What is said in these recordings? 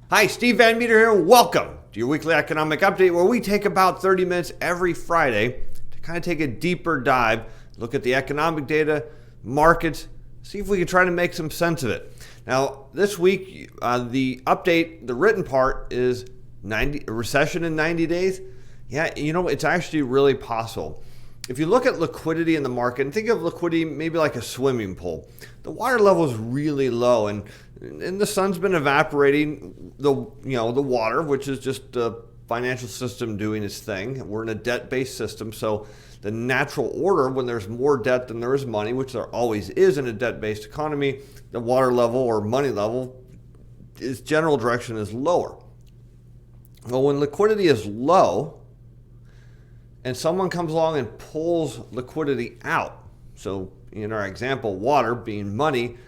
Hi, Steve Van Metre here. Welcome to your weekly economic update where we take about 30 minutes every Friday to kind of take a deeper dive, look at the economic data, markets, see if we can try to make some sense of it. Now, this week, the update, the written part is a recession in 90 days. Yeah, it's actually really possible. If you look at liquidity in the market and think of liquidity maybe like a swimming pool, the water level is really low and the sun's been evaporating the water, which is just the financial system doing its thing. We're in a debt-based system, so the natural order when there's more debt than there is money, which there always is in a debt-based economy, the water level or money level, its general direction is lower. Well, when liquidity is low and someone comes along and pulls liquidity out, so in our example, water being money,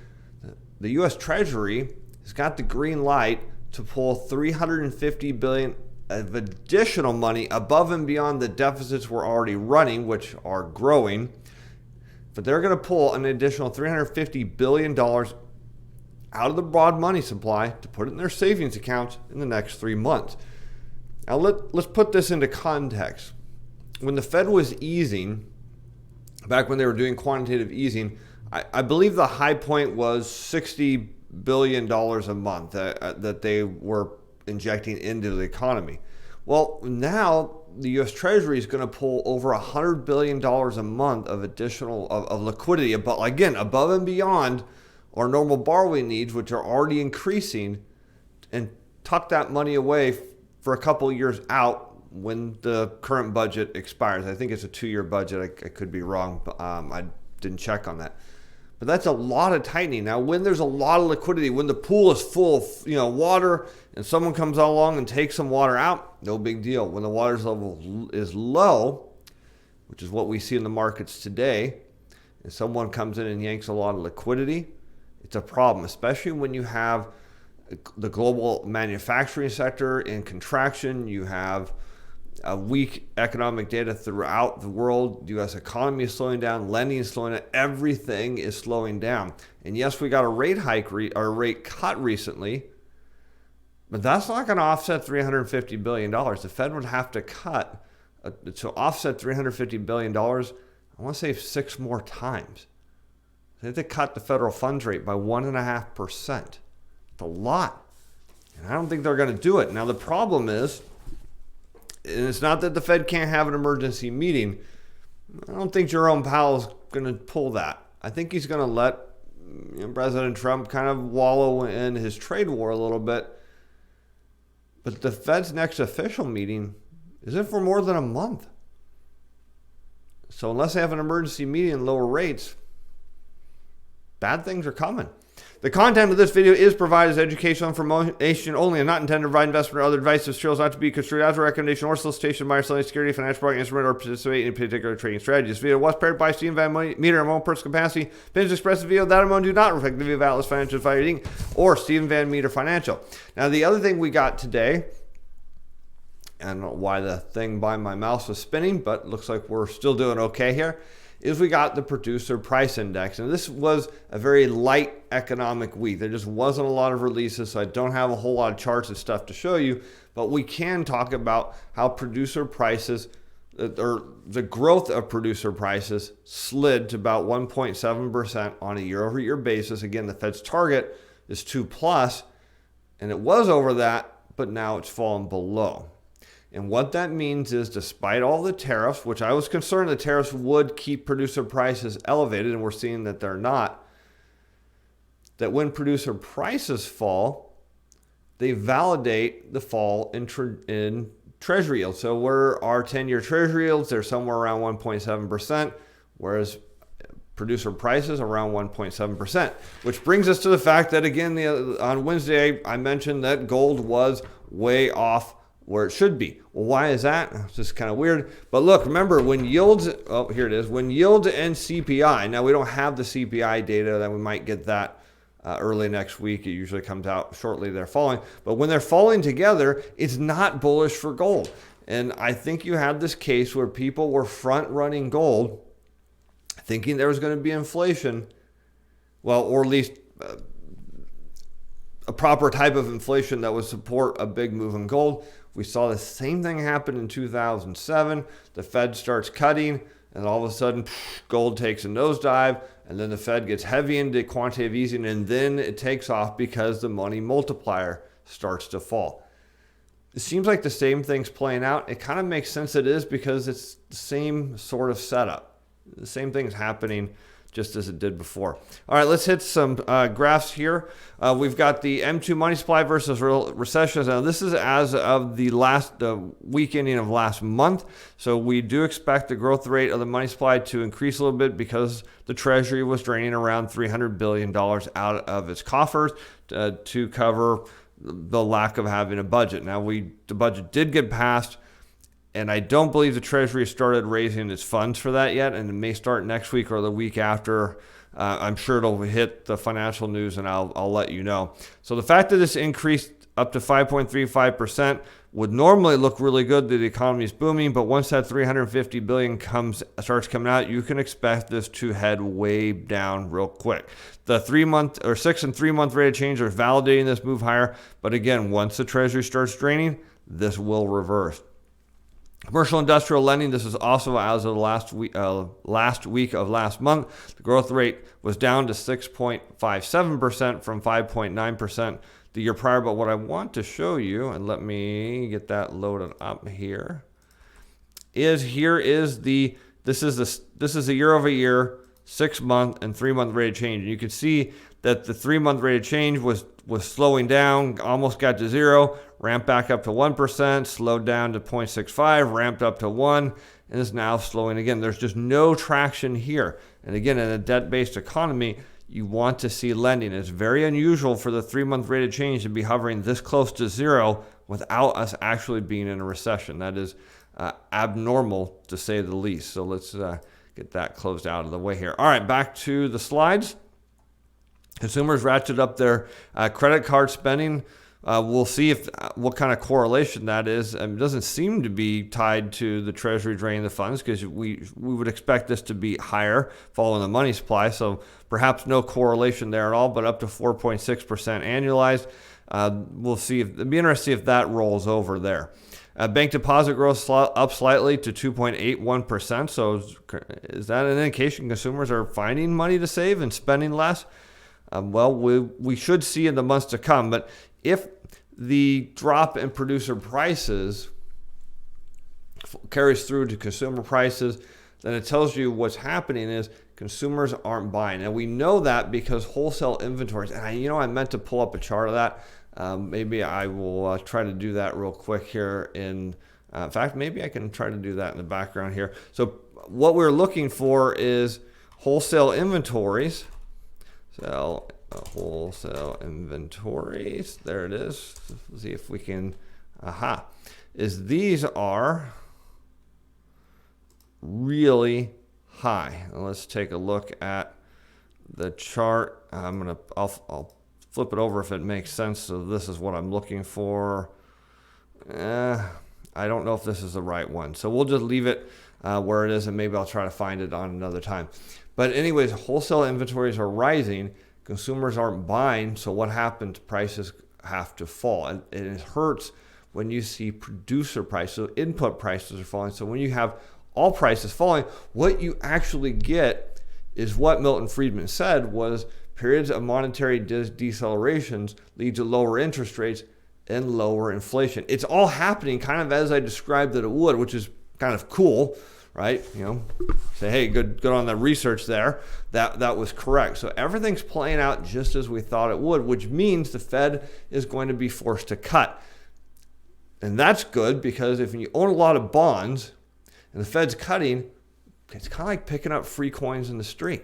the U.S. Treasury has got the green light to pull $350 billion of additional money above and beyond the deficits we're already running, which are growing. But they're going to pull an additional $350 billion out of the broad money supply to put it in their savings accounts in the next 3 months. Now let's put this into context. When the Fed was easing, back when they were doing quantitative easing, I believe the high point was $60 billion a month that they were injecting into the economy. Well, now the U.S. Treasury is going to pull over $100 billion a month of additional of liquidity, above and beyond our normal borrowing needs, which are already increasing, and tuck that money away for a couple years out when the current budget expires. I think it's a 2-year budget. I could be wrong, but I didn't check on that. But that's a lot of tightening. Now, when there's a lot of liquidity, when the pool is full of water and someone comes along and takes some water out, no big deal. When the water level is low, which is what we see in the markets today, and someone comes in and yanks a lot of liquidity, it's a problem, especially when you have the global manufacturing sector in contraction. You have a weak economic data throughout the world. The U.S. economy is slowing down, lending is slowing down, everything is slowing down. And yes, we got a rate hike or a rate cut recently, but that's not going to offset $350 billion. The Fed would have to cut to offset $350 billion, I want to say 6 more times. They have to cut the federal funds rate by 1.5%. It's a lot. And I don't think they're going to do it. Now, the problem is, and it's not that the Fed can't have an emergency meeting. I don't think Jerome Powell's going to pull that. I think he's going to let President Trump kind of wallow in his trade war a little bit. But the Fed's next official meeting isn't for more than a month. So unless they have an emergency meeting and lower rates, bad things are coming. The content of this video is provided as educational information only and not intended to provide investment or other advice. This material is not to be construed as a recommendation or solicitation of buyer selling security, financial product, instrument, or participate in particular trading strategy. This video was prepared by Steven Van Metre in my own personal capacity. Opinions expressed in the video that amount do not reflect the view of Atlas Financial Advisory Inc. or Steven Van Metre Financial. Now, the other thing we got today, I don't know why the thing by my mouse was spinning, but looks like we're still doing okay here, is we got the producer price index. And this was a very light economic week. There just wasn't a lot of releases, so I don't have a whole lot of charts and stuff to show you, but we can talk about how producer prices, or the growth of producer prices, slid to about 1.7% on a year-over-year basis. Again, the Fed's target is 2+, and it was over that, but now it's fallen below. And what that means is, despite all the tariffs, which I was concerned the tariffs would keep producer prices elevated, and we're seeing that they're not, that when producer prices fall, they validate the fall in Treasury yields. So where our 10-year Treasury yields, they're somewhere around 1.7%, whereas producer prices around 1.7%, which brings us to the fact that, again, on Wednesday, I mentioned that gold was way off where it should be. Well, why is that? It's just kind of weird. But look, remember, when yields, here it is, when yields and CPI, now we don't have the CPI data, that we might get that early next week. It usually comes out shortly they're falling. But when they're falling together, it's not bullish for gold. And I think you had this case where people were front-running gold, thinking there was going to be inflation, well, or at least a proper type of inflation that would support a big move in gold. We saw the same thing happen in 2007. The Fed starts cutting, and all of a sudden, gold takes a nosedive, and then the Fed gets heavy into quantitative easing, and then it takes off because the money multiplier starts to fall. It seems like the same thing's playing out. It kind of makes sense it is, because it's the same sort of setup. The same thing's happening just as it did before. All right, let's hit some graphs here. We've got the M2 money supply versus recessions. Now, this is as of the last week ending of last month. So we do expect the growth rate of the money supply to increase a little bit because the Treasury was draining around $300 billion out of its coffers to cover the lack of having a budget. Now, the budget did get passed, and I don't believe the Treasury started raising its funds for that yet, and it may start next week or the week after. I'm sure it'll hit the financial news, and I'll let you know. So the fact that this increased up to 5.35% would normally look really good that the economy is booming, but once that $350 billion starts coming out, you can expect this to head way down real quick. The 3-month or 6 and 3-month rate of change are validating this move higher, but again, once the Treasury starts draining, this will reverse. Commercial industrial lending, this is also as of the last week of last month. The growth rate was down to 6.57% from 5.9% the year prior. But what I want to show you, and let me get that loaded up here, is this is the year over year, 6-month and 3-month rate of change. And you can see that the 3-month rate of change was slowing down, almost got to 0, ramped back up to 1%, slowed down to 0.65, ramped up to 1, and is now slowing again. There's just no traction here. And again, in a debt-based economy, you want to see lending. It's very unusual for the 3-month rate of change to be hovering this close to 0 without us actually being in a recession. That is abnormal, to say the least. So let's get that closed out of the way here. All right, back to the slides. Consumers ratchet up their credit card spending. We'll see what kind of correlation that is. It doesn't seem to be tied to the Treasury draining the funds, because we would expect this to be higher following the money supply. So perhaps no correlation there at all, but up to 4.6% annualized. We'll see. It'd be interesting to see if that rolls over there. Bank deposit growth up slightly to 2.81%. So is that an indication consumers are finding money to save and spending less? Well, we should see in the months to come. But if the drop in producer prices carries through to consumer prices, then it tells you what's happening is consumers aren't buying. And we know that because wholesale inventories, and I meant to pull up a chart of that. Maybe I will try to do that real quick here. In fact, maybe I can try to do that in the background here. So what we're looking for is wholesale inventories. So wholesale inventories, there it is. Let's see if we can, these are really high. Now let's take a look at the chart. I'll flip it over if it makes sense. So this is what I'm looking for. I don't know if this is the right one. So we'll just leave it where it is, and maybe I'll try to find it on another time. But anyways, wholesale inventories are rising. Consumers aren't buying. So what happens? Prices have to fall. And it hurts when you see producer prices, so input prices are falling. So when you have all prices falling, what you actually get is what Milton Friedman said was periods of monetary decelerations lead to lower interest rates and lower inflation. It's all happening kind of as I described that it would, which is kind of cool, right? Say, hey, good on the research there. That was correct. So everything's playing out just as we thought it would, which means the Fed is going to be forced to cut. And that's good, because if you own a lot of bonds and the Fed's cutting, it's kind of like picking up free coins in the street,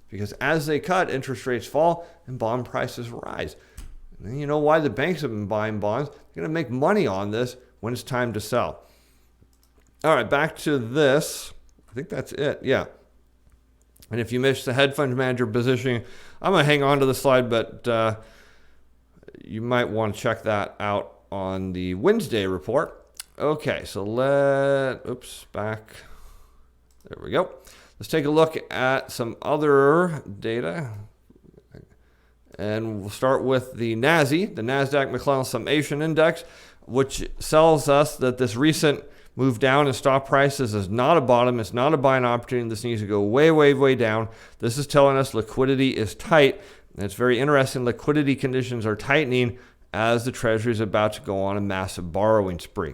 because as they cut, interest rates fall and bond prices rise. And then you know why the banks have been buying bonds. They're going to make money on this when it's time to sell. All right, back to this. I think that's it. Yeah. And if you missed the hedge fund manager positioning, I'm going to hang on to the slide, but you might want to check that out on the Wednesday report. Okay, so back. There we go. Let's take a look at some other data. And we'll start with the NASI, the Nasdaq McClellan Summation Index, which tells us that this recent move down in stock prices is not a bottom. It's not a buying opportunity. This needs to go way, way, way down. This is telling us liquidity is tight. And it's very interesting. Liquidity conditions are tightening as the Treasury is about to go on a massive borrowing spree.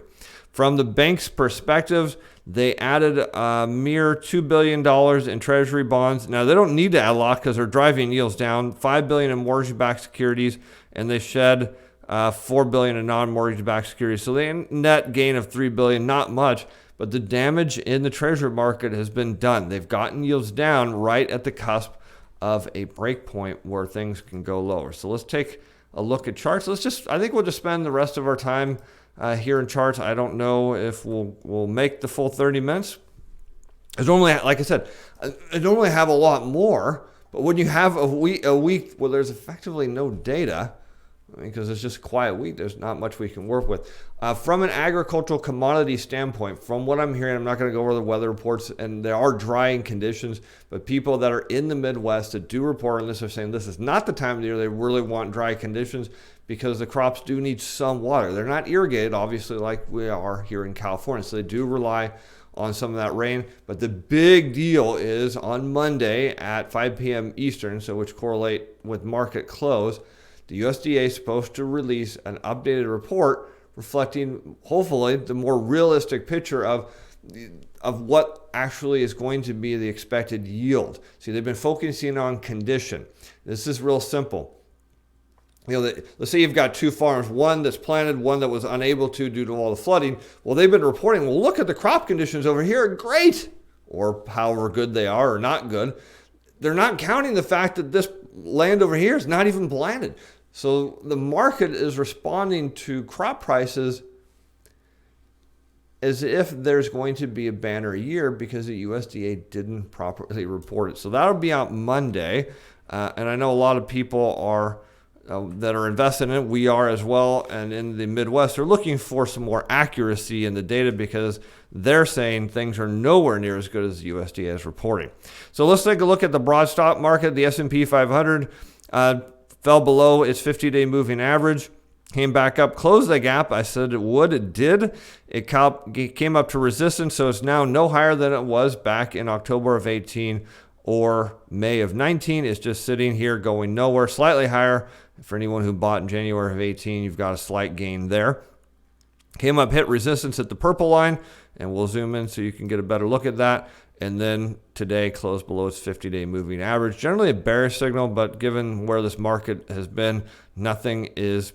From the bank's perspective, they added a mere $2 billion in Treasury bonds. Now, they don't need to add a lot because they're driving yields down. $5 billion in mortgage-backed securities, and they shed $4 billion in non-mortgage-backed securities. So they net gain of $3 billion, not much, but the damage in the Treasury market has been done. They've gotten yields down right at the cusp of a break point where things can go lower. So let's take a look at charts. I think we'll just spend the rest of our time here in charts. I don't know if we'll make the full 30 minutes. It's normally, like I said, I don't really have a lot more, but when you have a week where there's effectively no data, because it's just a quiet week, there's not much we can work with. From an agricultural commodity standpoint, from what I'm hearing, I'm not going to go over the weather reports, and there are drying conditions, but people that are in the Midwest that do report on this are saying this is not the time of the year they really want dry conditions because the crops do need some water. They're not irrigated, obviously, like we are here in California, so they do rely on some of that rain. But the big deal is on Monday at 5 p.m. Eastern, so which correlate with market close, the USDA is supposed to release an updated report reflecting, hopefully, the more realistic picture of what actually is going to be the expected yield. See, they've been focusing on condition. This is real simple. Let's say you've got two farms, one that's planted, one that was unable to due to all the flooding. Well, they've been reporting, well, look at the crop conditions over here, great, or however good they are or not good. They're not counting the fact that this land over here is not even planted. So the market is responding to crop prices as if there's going to be a banner year because the USDA didn't properly report it. So that'll be out Monday. And I know a lot of people are that are invested in it. We are as well. And in the Midwest, they're looking for some more accuracy in the data because they're saying things are nowhere near as good as the USDA is reporting. So let's take a look at the broad stock market. The S&P 500 fell below its 50-day moving average, came back up, closed the gap. I said it would. It did. It came up to resistance, so it's now no higher than it was back in October of 18 or May of 19. It's just sitting here going nowhere, slightly higher. For anyone who bought in January of 18, you've got a slight gain there. Came up, hit resistance at the purple line, and we'll zoom in so you can get a better look at that. And then today closed below its 50-day moving average. Generally a bearish signal, but given where this market has been, nothing is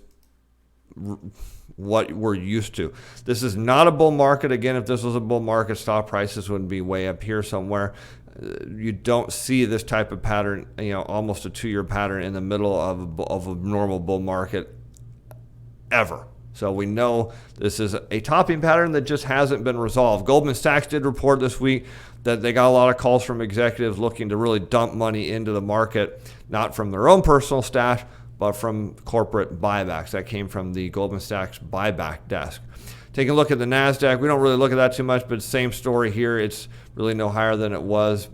what we're used to. This is not a bull market. Again, if this was a bull market, stock prices would be way up here somewhere. You don't see this type of pattern, almost a 2-year pattern in the middle of a normal bull market ever. So we know this is a topping pattern that just hasn't been resolved. Goldman Sachs did report this week that they got a lot of calls from executives looking to really dump money into the market, not from their own personal stash, but from corporate buybacks. That came from the Goldman Sachs buyback desk. Taking a look at the NASDAQ, we don't really look at that too much, but same story here. It's really no higher than it was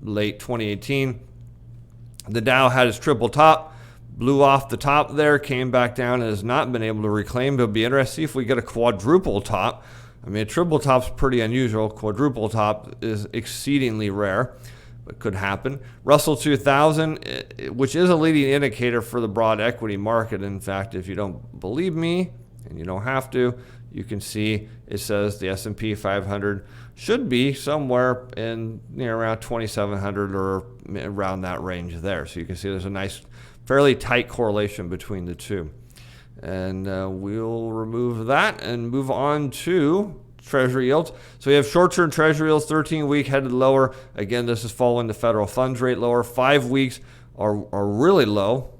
late 2018. The Dow had its triple top, blew off the top there, came back down, and has not been able to reclaim. It'll be interesting to see if we get a quadruple top. I mean, a triple top's pretty unusual. Quadruple top is exceedingly rare, but could happen. Russell 2000, which is a leading indicator for the broad equity market. In fact, if you don't believe me, and you don't have to, you can see it says the S&P 500 should be somewhere in around 2,700 or around that range there. So you can see there's a nice, fairly tight correlation between the two. And we'll remove that and move on to Treasury yields. So we have short-term Treasury yields, 13-week headed lower. Again, this is following the federal funds rate lower. 5 weeks are really low.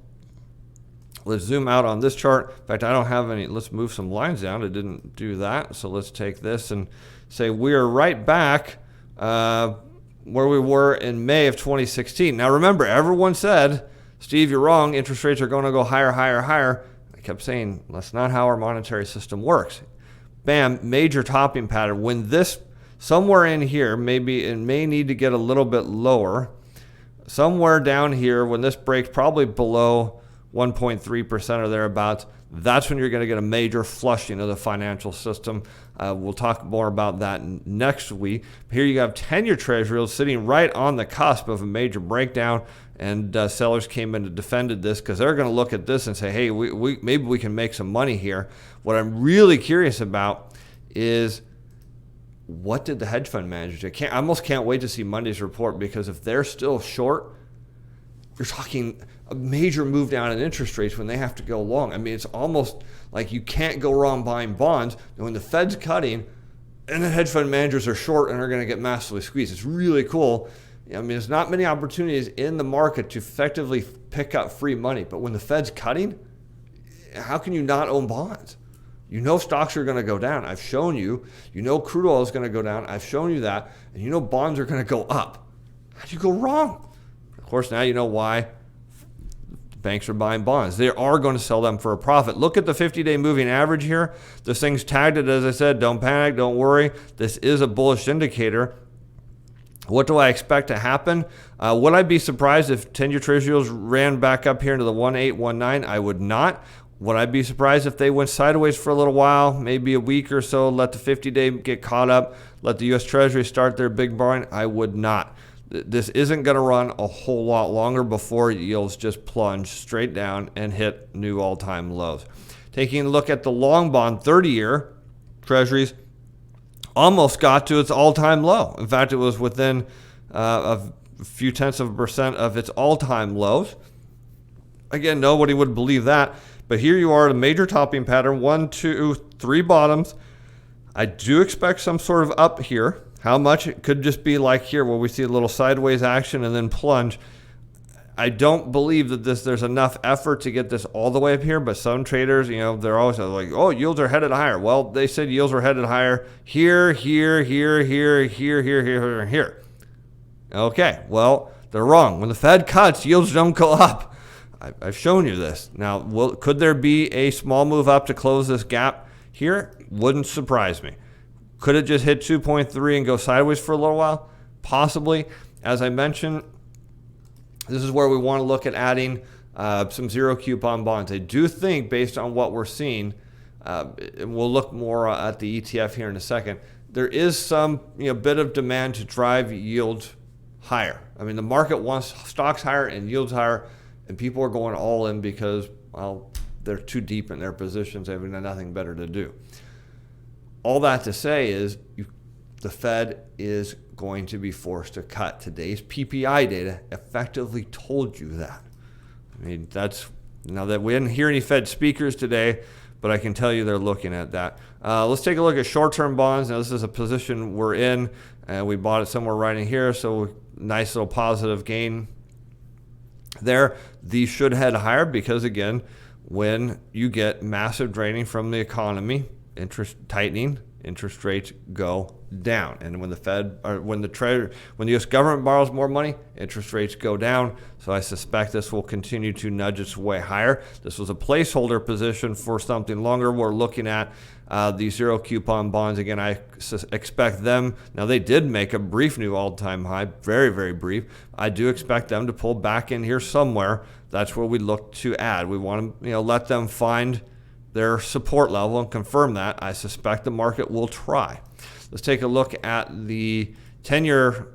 Let's zoom out on this chart. In fact, I don't have any. Let's move some lines down. I didn't do that. So let's take this and say we are right back where we were in May of 2016. Now, remember, everyone said, Steve, you're wrong. Interest rates are going to go higher, higher, higher. I kept saying, that's not how our monetary system works. Bam, major topping pattern. When this, somewhere in here, maybe it may need to get a little bit lower. somewhere down here, when this breaks probably below 1.3% or thereabouts, that's when you're going to get a major flushing of the financial system. We'll talk more about that next week. Here you have 10-year Treasury sitting right on the cusp of a major breakdown, and sellers came in and defended this because they're going to look at this and say, hey, we maybe we can make some money here. What I'm really curious about is, what did the hedge fund manager do? I almost can't wait to see Monday's report, because if they're still short, you're talking a major move down in interest rates when they have to go long. I mean, it's almost like you can't go wrong buying bonds. And when the Fed's cutting and the hedge fund managers are short and are going to get massively squeezed, it's really cool. I mean, there's not many opportunities in the market to effectively pick up free money. But when the Fed's cutting, how can you not own bonds? You know stocks are going to go down. I've shown you. You know crude oil is going to go down. I've shown you that. And you know bonds are going to go up. How'd you go wrong? Of course, now you know why banks are buying bonds. They are going to sell them for a profit. Look at the 50-day moving average here. This thing's tagged it, as I said. Don't panic. Don't worry. This is a bullish indicator. What do I expect to happen? Would I be surprised if 10-year Treasuries ran back up here into the 1.819? I would not. Would I be surprised if they went sideways for a little while, maybe a week or so, let the 50-day get caught up, let the U.S. Treasury start their big borrowing? I would not. This isn't going to run a whole lot longer before yields just plunge straight down and hit new all-time lows. Taking a look at the long bond, 30-year Treasuries almost got to its all-time low. In fact, it was within a few tenths of a percent of its all-time lows. Again, nobody would believe that. But here you are, the major topping pattern, 1, 2, 3 bottoms. I do expect some sort of up here. How much? It could just be like here where we see a little sideways action and then plunge. I don't believe that there's enough effort to get this all the way up here, but some traders, they're always like, oh, yields are headed higher. Well, they said yields were headed higher here, here, here, here, here, here, here, and here. Okay, well, they're wrong. When the Fed cuts, yields don't go up. I've shown you this. Now, could there be a small move up to close this gap here? Wouldn't surprise me. Could it just hit 2.3 and go sideways for a little while? Possibly. As I mentioned, this is where we want to look at adding some zero coupon bonds. I do think, based on what we're seeing, and we'll look more at the ETF here in a second, there is some bit of demand to drive yields higher. I mean, the market wants stocks higher and yields higher, and people are going all in because, well, they're too deep in their positions, having nothing better to do. All that to say is the Fed is going to be forced to cut. Today's PPI data effectively told you that. I mean, now that we didn't hear any Fed speakers today, but I can tell you they're looking at that. Let's take a look at short-term bonds. Now, this is a position we're in, and we bought it somewhere right in here, so nice little positive gain there. These should head higher because, again, when you get massive draining from the economy, interest tightening, interest rates go down. And when the U.S. government borrows more money, interest rates go down. So I suspect this will continue to nudge its way higher. This was a placeholder position for something longer. We're looking at the zero coupon bonds. Again, I expect them. Now, they did make a brief new all-time high, very, very brief. I do expect them to pull back in here somewhere. That's where we look to add. We want to let them find their support level and confirm that. I suspect the market will try. Let's take a look at the 10-year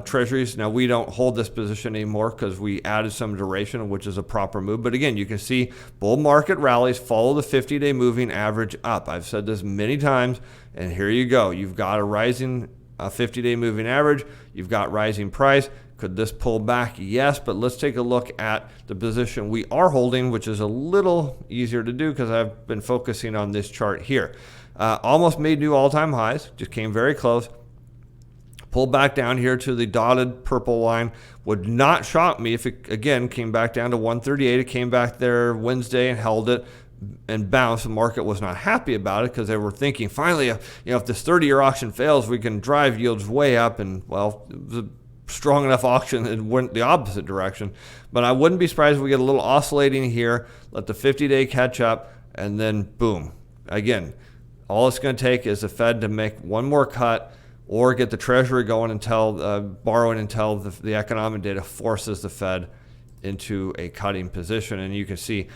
treasuries. Now, we don't hold this position anymore because we added some duration, which is a proper move. But again, you can see bull market rallies follow the 50-day moving average up. I've said this many times, and here you go. You've got a rising 50-day moving average. You've got rising price. Could this pull back? Yes, but let's take a look at the position we are holding, which is a little easier to do because I've been focusing on this chart here. Almost made new all-time highs, just came very close. Pulled back down here to the dotted purple line. Would not shock me if it, again, came back down to 138. It came back there Wednesday and held it and bounced. The market was not happy about it because they were thinking, finally, if this 30-year auction fails, we can drive yields way up. And, well, it was a strong enough auction that it went the opposite direction. But I wouldn't be surprised if we get a little oscillating here, let the 50-day catch up, and then boom. Again, all it's going to take is the Fed to make one more cut or get the Treasury going until borrowing until the economic data forces the Fed into a cutting position. And you can see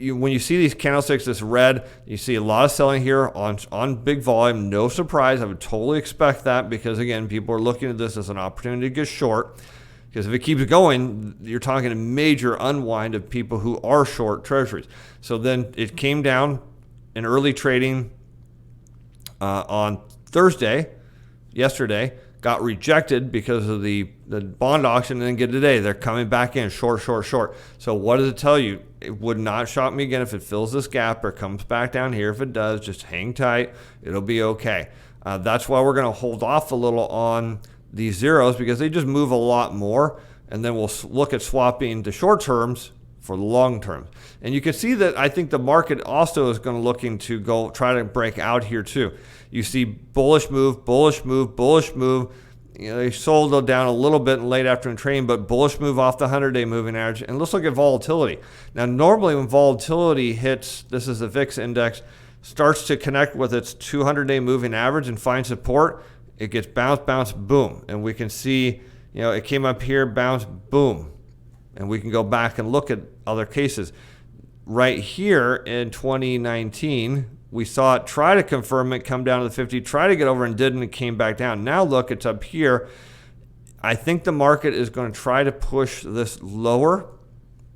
when you see these candlesticks, this red, you see a lot of selling here on big volume. No surprise. I would totally expect that because, again, people are looking at this as an opportunity to get short. Because if it keeps going, you're talking a major unwind of people who are short treasuries. So then it came down in early trading on Thursday, yesterday, got rejected because of the bond auction, and then get today. They're coming back in short, short, short. So what does it tell you? It would not shock me again if it fills this gap or comes back down here. If it does, just hang tight. It'll be okay. That's why we're going to hold off a little on these zeros because they just move a lot more, and then we'll look at swapping the short terms for the long terms. And you can see that I think the market also is going to looking to go try to break out here too. You see bullish move, bullish move, bullish move. They sold down a little bit in late afternoon trading, but bullish move off the 100-day moving average. And let's look at volatility. Now, normally when volatility hits, this is the VIX index, starts to connect with its 200-day moving average and find support, it gets bounce, boom. And we can see, it came up here, bounce, boom. And we can go back and look at other cases. Right here in 2019, we saw it try to confirm it, come down to the 50, try to get over and didn't, and came back down. Now look, it's up here. I think the market is going to try to push this lower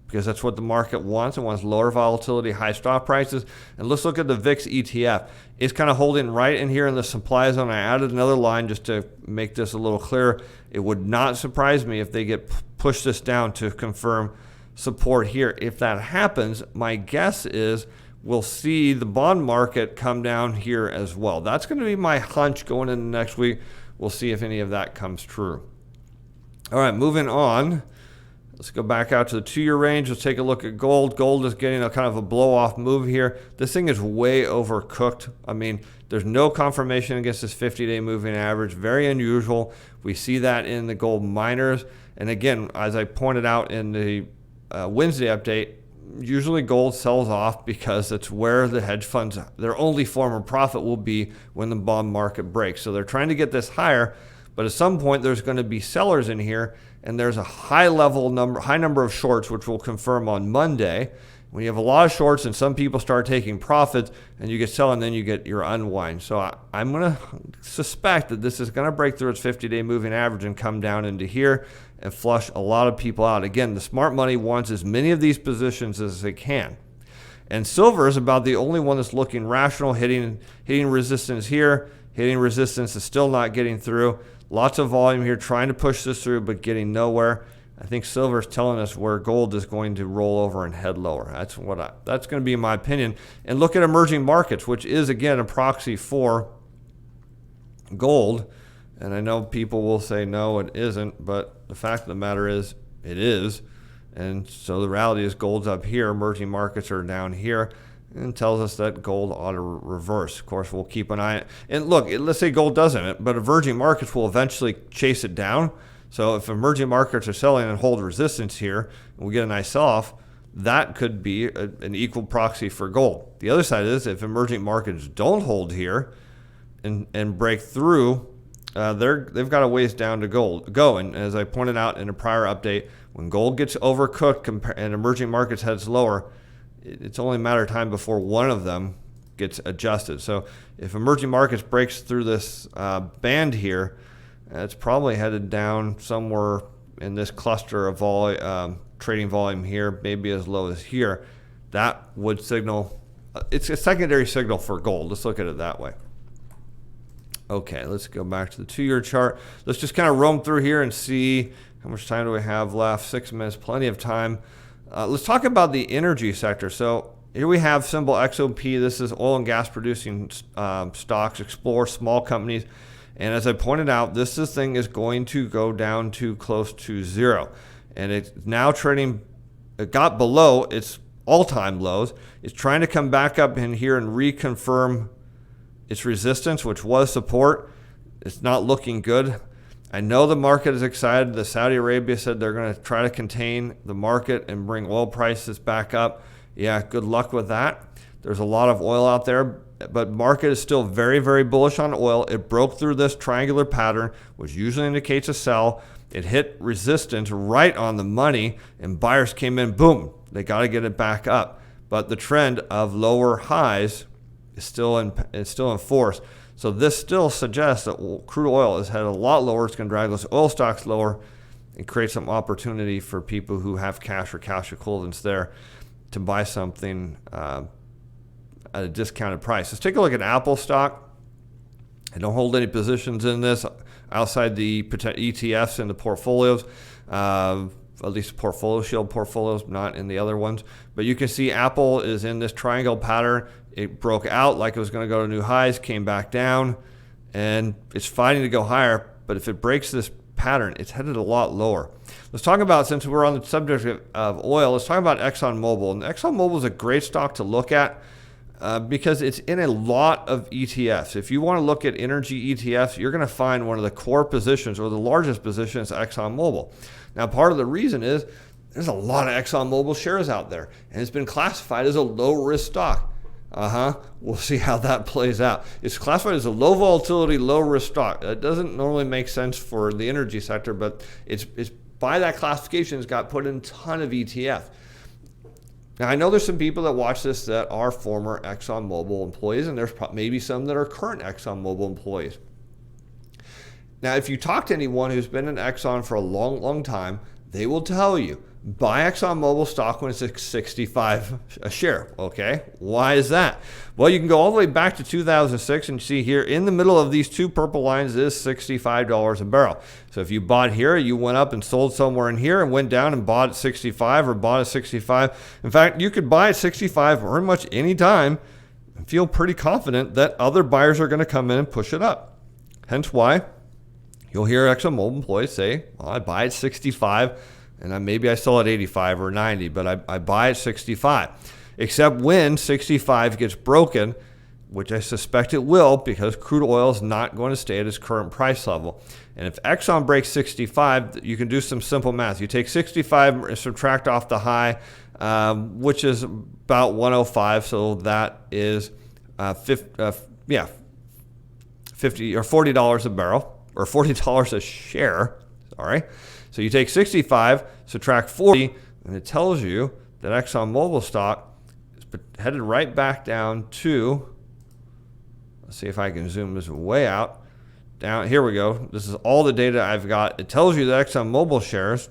because that's what the market wants. It wants lower volatility, high stock prices. And let's look at the VIX ETF. It's kind of holding right in here in the supply zone. I added another line just to make this a little clearer. It would not surprise me if they get push this down to confirm support here. If that happens, my guess is we'll see the bond market come down here as well. That's going to be my hunch going into next week. We'll see if any of that comes true. All right, moving on. Let's go back out to the 2-year range. Let's take a look at gold. Gold is getting a kind of a blow-off move here. This thing is way overcooked. I mean, there's no confirmation against this 50-day moving average. Very unusual. We see that in the gold miners. And again, as I pointed out in the Wednesday update, usually gold sells off because it's where the hedge funds, their only form of profit will be when the bond market breaks. So they're trying to get this higher, but at some point there's going to be sellers in here, and there's a high number of shorts, which we'll confirm on Monday. When you have a lot of shorts and some people start taking profits and you get selling, then you get your unwind. So I'm going to suspect that this is going to break through its 50-day moving average and come down into here and flush a lot of people out. Again, the smart money wants as many of these positions as they can. And silver is about the only one that's looking rational, hitting resistance here. Hitting resistance is still not getting through. Lots of volume here trying to push this through, but getting nowhere. I think silver is telling us where gold is going to roll over and head lower. That's going to be my opinion. And look at emerging markets, which is, again, a proxy for gold. And I know people will say, no, it isn't. But the fact of the matter is, it is. And so the reality is gold's up here. Emerging markets are down here. And tells us that gold ought to reverse. Of course, we'll keep an eye on it. And look, let's say gold doesn't, but emerging markets will eventually chase it down. So if emerging markets are selling and hold resistance here, and we get a nice sell-off, that could be an equal proxy for gold. The other side is if emerging markets don't hold here and break through, they've got a ways down to go. And as I pointed out in a prior update, when gold gets overcooked and emerging markets heads lower, it's only a matter of time before one of them gets adjusted. So if emerging markets breaks through this band here, it's probably headed down somewhere in this cluster of trading volume here, maybe as low as here. That would signal, it's a secondary signal for gold. Let's look at it that way. Okay, let's go back to the 2-year chart. Let's just kind of roam through here and see how much time do we have left. 6 minutes, plenty of time. Let's talk about the energy sector. So here we have symbol XOP. This is oil and gas producing stocks, explore small companies. And as I pointed out, this thing is going to go down to close to zero. And it's now trading, it got below its all-time lows. It's trying to come back up in here and reconfirm its resistance, which was support. It's not looking good. I know the market is excited. The Saudi Arabia said they're going to try to contain the market and bring oil prices back up. Yeah, good luck with that. There's a lot of oil out there. but market is still very, very bullish on oil. It broke through this triangular pattern, which usually indicates a sell. It hit resistance right on the money, and buyers came in, boom, they got to get it back up. But the trend of lower highs is still in force. So this still suggests that crude oil is headed a lot lower. It's going to drag those oil stocks lower and create some opportunity for people who have cash or cash equivalents there to buy something at a discounted price. Let's take a look at Apple stock. I don't hold any positions in this outside the ETFs and the portfolios, at least portfolio shield portfolios, not in the other ones. But you can see Apple is in this triangle pattern. It broke out like it was going to go to new highs, came back down, and it's fighting to go higher. But if it breaks this pattern, it's headed a lot lower. Let's talk about, since we're on the subject of oil, let's talk about ExxonMobil. And ExxonMobil is a great stock to look at because it's in a lot of ETFs. If you want to look at energy ETFs, you're going to find one of the core positions or the largest position is ExxonMobil. Now, part of the reason is there's a lot of ExxonMobil shares out there, and it's been classified as a low-risk stock. We'll see how that plays out. It's classified as a low volatility, low risk stock. That doesn't normally make sense for the energy sector, but it's by that classification, it's got put in a ton of ETF. Now, I know there's some people that watch this that are former ExxonMobil employees, and there's maybe some that are current ExxonMobil employees. Now, if you talk to anyone who's been in Exxon for a long, long time, they will tell you, buy ExxonMobil stock when it's at 65 a share. Okay, why is that? Well, you can go all the way back to 2006 and see here in the middle of these two purple lines is $65 a barrel. So if you bought here, you went up and sold somewhere in here and went down and bought at 65 or bought at 65. In fact, you could buy at 65 pretty much any time and feel pretty confident that other buyers are going to come in and push it up. Hence why you'll hear ExxonMobil employees say, well, I buy at 65 and maybe I sell at 85 or 90, but I buy at 65. Except when 65 gets broken, which I suspect it will because crude oil is not going to stay at its current price level. And if Exxon breaks 65, you can do some simple math. You take 65 and subtract off the high, which is about 105, so that is 50 or $40 a barrel, or $40 a share, sorry. So you take 65, subtract 40, and it tells you that ExxonMobil stock is headed right back down to, let's see if I can zoom this way out. Down, here we go. This is all the data I've got. It tells you that ExxonMobil shares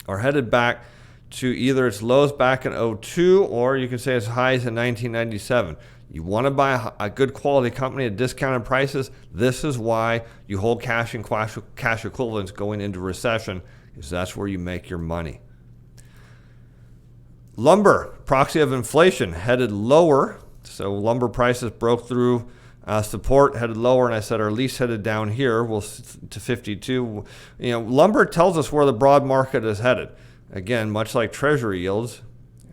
are headed back to either its lows back in 2002 or you can say its highs in 1997. You want to buy a good quality company at discounted prices. This is why you hold cash and cash equivalents going into recession, because that's where you make your money. Lumber, proxy of inflation, headed lower. So lumber prices broke through support, headed lower, and I said our lease headed down here. We'll to 52. Lumber tells us where the broad market is headed. Again, much like Treasury yields,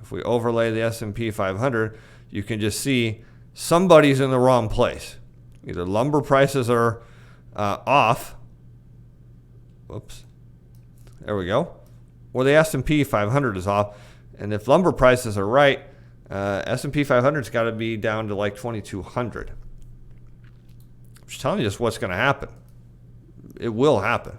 if we overlay the S&P 500, you can just see somebody's in the wrong place. Either lumber prices are off. Whoops. There we go. Or the S&P 500 is off. And if lumber prices are right, S&P 500's got to be down to like 2,200. I'm just telling you just what's going to happen. It will happen.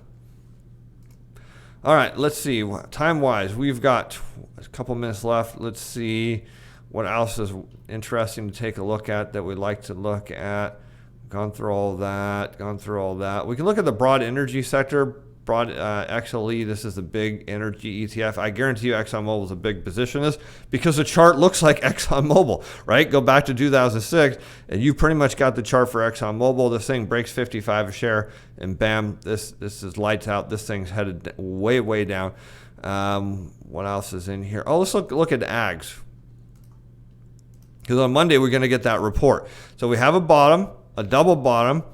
All right, let's see. Time-wise, we've got a couple minutes left. Let's see what else is interesting to take a look at that we'd like to look at. Gone through all that. We can look at the broad energy sector. Broad XLE, this is the big energy ETF. I guarantee you ExxonMobil is a big position in this because the chart looks like ExxonMobil, right? Go back to 2006 and you pretty much got the chart for ExxonMobil. This thing breaks 55 a share and bam, this is lights out. This thing's headed way, way down. What else is in here? Oh, let's look at ags. Because on Monday we're going to get that report. So we have a bottom, a double bottom,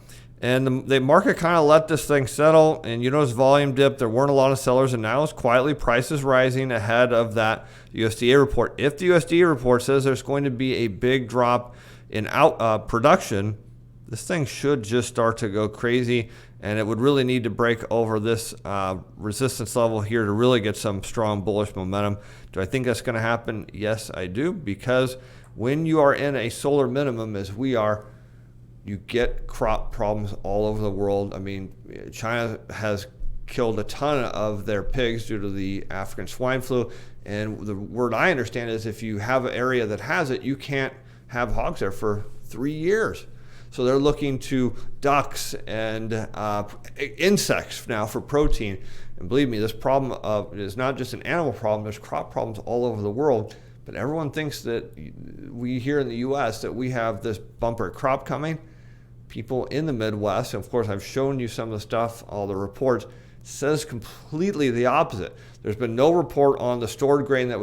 and the market kind of let this thing settle, and you notice volume dip. There weren't a lot of sellers, and now it's quietly prices rising ahead of that USDA report. If the USDA report says there's going to be a big drop in production, this thing should just start to go crazy, and it would really need to break over this resistance level here to really get some strong bullish momentum. Do I think that's going to happen? Yes, I do, because when you are in a solar minimum, as we are, you get crop problems all over the world. I mean, China has killed a ton of their pigs due to the African swine flu. And the word I understand is if you have an area that has it, you can't have hogs there for 3 years. So they're looking to ducks and insects now for protein. And believe me, this problem is not just an animal problem. There's crop problems all over the world. But everyone thinks that we here in the U.S. that we have this bumper crop coming. People in the Midwest, and of course I've shown you some of the stuff, all the reports, says completely the opposite. There's been no report on the stored grain that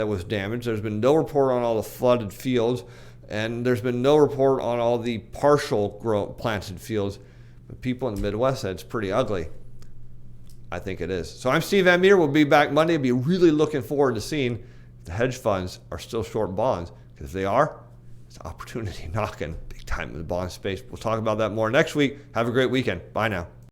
was damaged. There's been no report on all the flooded fields, and there's been no report on all the partial planted fields. But people in the Midwest said it's pretty ugly. I think it is. So I'm Steve Van Metre. We'll be back Monday. I'll be really looking forward to seeing if the hedge funds are still short bonds. Because if they are, it's opportunity knocking big time in the bond space. We'll talk about that more next week. Have a great weekend. Bye now.